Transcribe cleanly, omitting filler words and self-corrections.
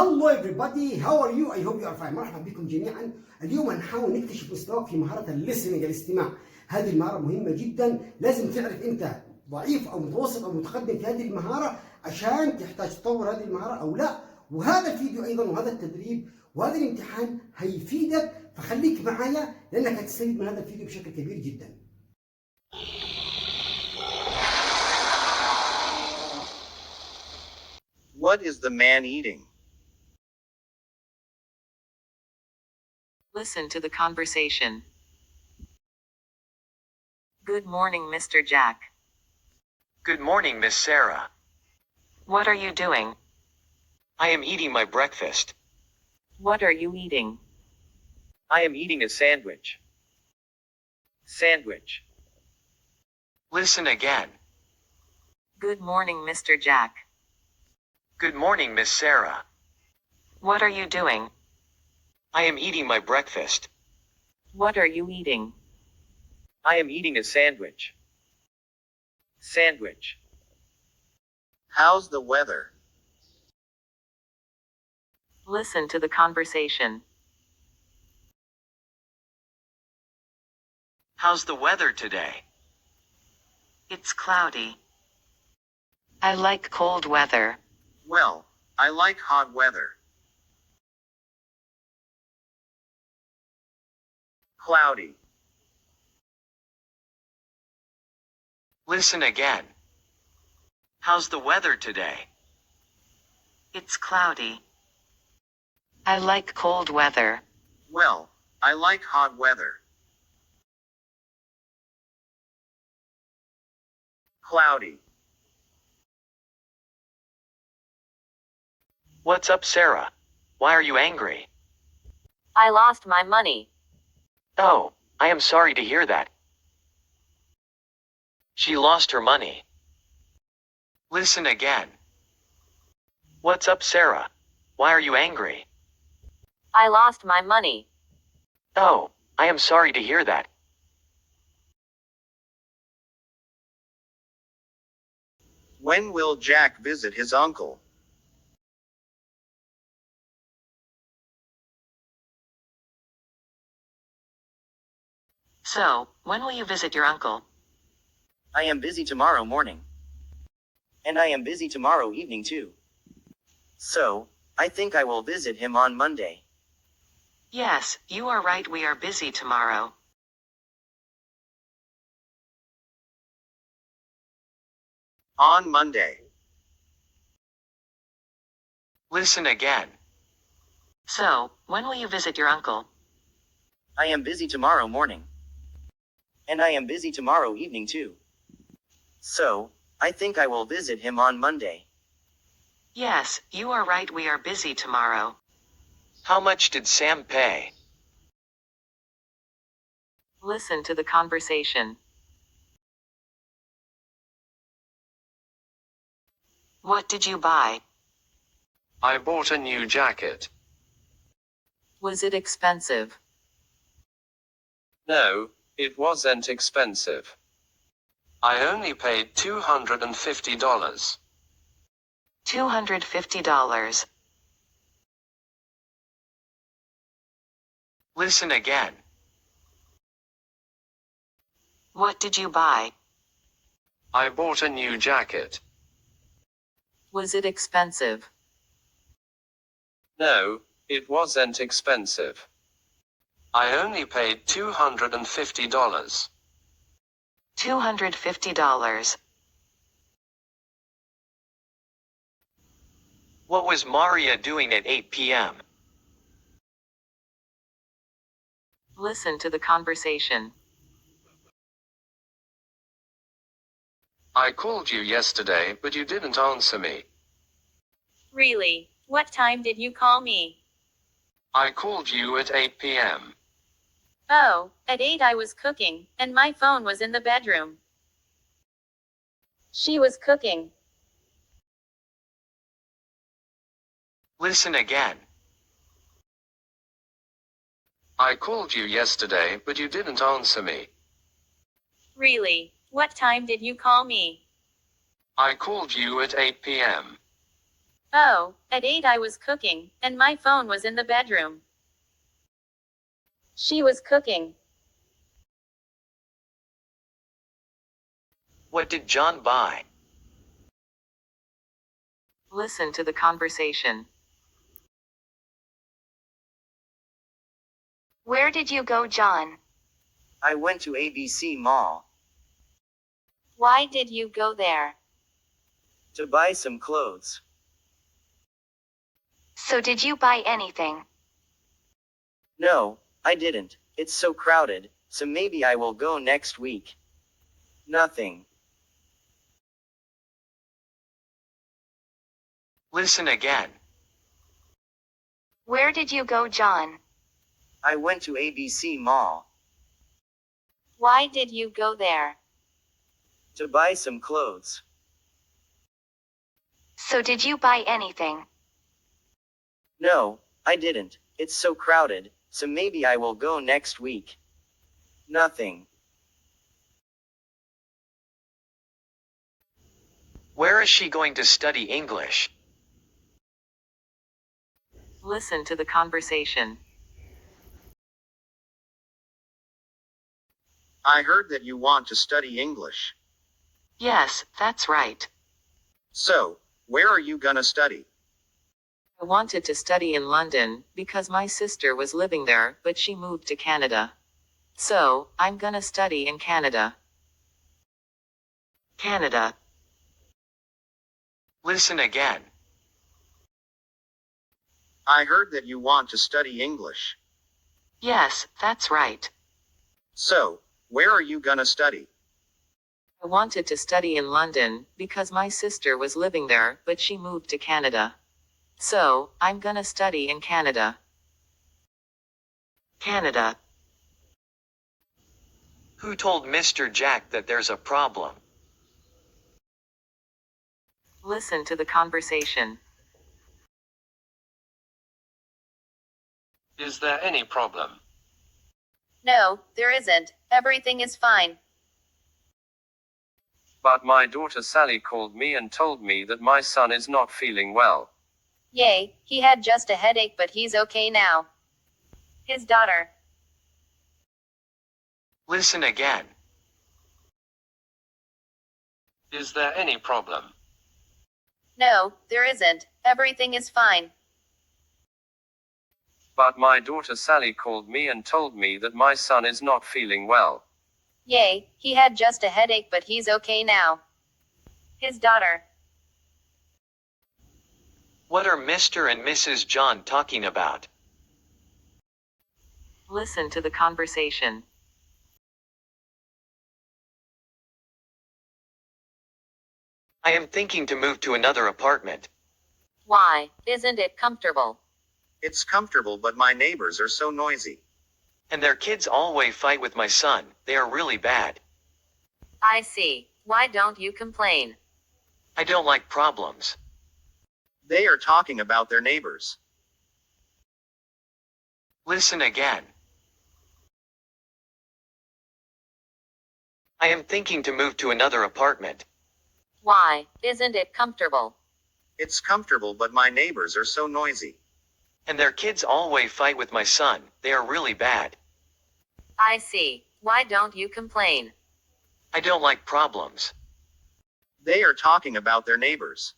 Hello everybody, how are you? I hope you are fine. مرحبا بكم جميعا. اليوم هنحاول نكتشف مستواك في مهارة الليسننج الاستماع. هذه المهارة مهمة جدا، لازم تعرف انت ضعيف او متوسط او متقدم في هذه المهارة عشان تحتاج تطور هذه المهارة او لا. وهذا الفيديو ايضا وهذا التدريب وهذا الامتحان هيفيدك، فخليك معايا لانك هتستفيد من هذا الفيديو بشكل كبير جدا. What is the man eating? Listen to the conversation. Good morning, Mr. Jack. Good morning, Miss Sarah. What are you doing? I am eating my breakfast. What are you eating? I am eating a sandwich. Sandwich. Listen again. Good morning, Mr. Jack. Good morning, Miss Sarah. What are you doing? I am eating my breakfast. What are you eating? I am eating a sandwich. Sandwich. How's the weather? Listen to the conversation. How's the weather today? It's cloudy. I like cold weather. Well, I like hot weather. Cloudy. Listen again. How's the weather today? It's cloudy. I like cold weather. Well, I like hot weather. Cloudy. What's up, Sarah? Why are you angry? I lost my money. Oh, I am sorry to hear that. She lost her money. Listen again. What's up, Sarah? Why are you angry? I lost my money. Oh, I am sorry to hear that. When will Jack visit his uncle? So, when will you visit your uncle? I am busy tomorrow morning. And I am busy tomorrow evening too. So, I think I will visit him on Monday. Yes, you are right, we are busy tomorrow. On Monday. Listen again. So, when will you visit your uncle? I am busy tomorrow morning. And I am busy tomorrow evening too. So, I think I will visit him on Monday. Yes, you are right, we are busy tomorrow. How much did Sam pay? Listen to the conversation. What did you buy? I bought a new jacket. Was it expensive? No, it wasn't expensive. I only paid $250. $250. Listen again. What did you buy? I bought a new jacket. Was it expensive? No, it wasn't expensive. I only paid $250. $250. What was Maria doing at 8 p.m.? Listen to the conversation. I called you yesterday, but you didn't answer me. Really? What time did you call me? I called you at 8 p.m. Oh, at 8 I was cooking, and my phone was in the bedroom. She was cooking. Listen again. I called you yesterday, but you didn't answer me. Really? What time did you call me? I called you at 8 p.m. Oh, at 8 I was cooking, and my phone was in the bedroom. She was cooking. What did John buy? Listen to the conversation. Where did you go, John? I went to ABC Mall Why did you go there? to buy some clothes. So did you buy anything? No, I didn't. It's so crowded, so maybe I will go next week. Nothing. Listen again. Where did you go, John? I went to ABC Mall Why did you go there? to buy some clothes. So did you buy anything? No, I didn't. It's so crowded, so maybe I will go next week. Nothing. Where is she going to study English? Listen to the conversation. I heard that you want to study English. Yes, that's right. So, where are you gonna study? I wanted to study in London, because my sister was living there, but she moved to Canada. So, I'm gonna study in Canada. Canada. Listen again. I heard that you want to study English. Yes, that's right. So, where are you gonna study? I wanted to study in London, because my sister was living there, but she moved to Canada. So, I'm gonna study in Canada. Canada. Who told Mr. Jack that there's a problem? Listen to the conversation. Is there any problem? No, there isn't. Everything is fine. But my daughter Sally called me and told me that my son is not feeling well. Yay, he had just a headache, but he's okay now. His daughter. Listen again. Is there any problem? No, there isn't. Everything is fine. But my daughter Sally called me and told me that my son is not feeling well. Yay, he had just a headache, but he's okay now. His daughter. What are Mr. and Mrs. John talking about? Listen to the conversation. I am thinking to move to another apartment. Why, isn't it comfortable? It's comfortable, but my neighbors are so noisy. And their kids always fight with my son. They are really bad. I see. Why don't you complain? I don't like problems. They are talking about their neighbors. Listen again. I am thinking to move to another apartment. Why, isn't it comfortable? It's comfortable, but my neighbors are so noisy. And their kids always fight with my son. They are really bad. I see. Why don't you complain? I don't like problems. They are talking about their neighbors.